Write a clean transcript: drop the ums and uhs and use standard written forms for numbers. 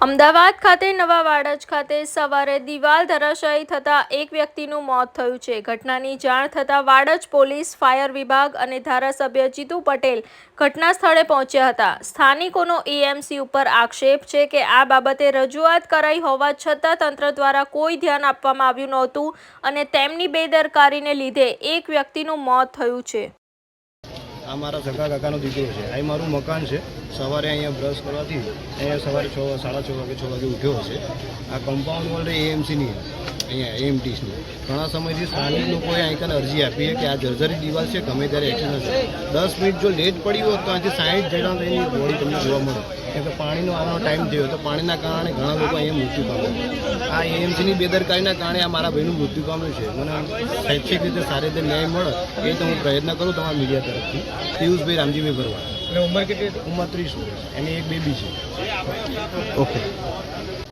અમદાવાદ ખાતે નવા વાડજ ખાતે સવારે દિવાલ ધરાશાયી થતાં એક વ્યક્તિનું મોત થયું છે। ઘટનાની જાણ થતાં વાડજ પોલીસ, ફાયર વિભાગ અને ધારાસભ્ય જીતુ પટેલ ઘટના સ્થળે પહોંચ્યા હતા। સ્થાનિકોનો એએમસી ઉપર આક્ષેપ છે કે આ બાબતે રજૂઆત કરાઈ હોવા છતાં તંત્ર દ્વારા કોઈ ધ્યાન આપવામાં આવ્યું નહોતું અને તેમની બેદરકારીને લીધે એક વ્યક્તિનું મોત થયું છે। આ મારા સગા કાકાનો દીકરો છે। આ મારું મકાન છે। સવારે અહીંયા બ્રશ કરવાથી અહીંયા સવારે 6:30 વાગે 6 વાગે ઉઠ્યો હશે। આ કમ્પાઉન્ડ વોલ એએમસીની અહીંયા એએમટીસની ઘણા સમયથી સ્થાનિક લોકોએ અહીં અરજી આપી કે આ જર્જરી દિવાલ છે, ગમે ત્યારે એક્સિડન્ટ છે। 10 મિનિટ જો લેટ પડી હોત તો અહીંથી 60 જણા થઈને બોડી તમને જોવા મળે, કેમ કે પાણીનો આવવાનો ટાઈમ થયો તો પાણીના કારણે ઘણા લોકો અહીંયા મૃત્યુ પામ્યા। આ એએમસીની બેદરકારીના કારણે આ મારા ભાઈનું મૃત્યુ પામ્યું છે। મને શૈક્ષિક રીતે સારી રીતે ન્યાય મળે એ તો હું પ્રયત્ન કરું તમારા મીડિયા તરફથી। પિયુષભાઈ રામજીભાઈ ભરવાડ। ઉંમર કેટલી? ઉંમર 30 વર્ષ, એની એક બેબી છે। ઓકે।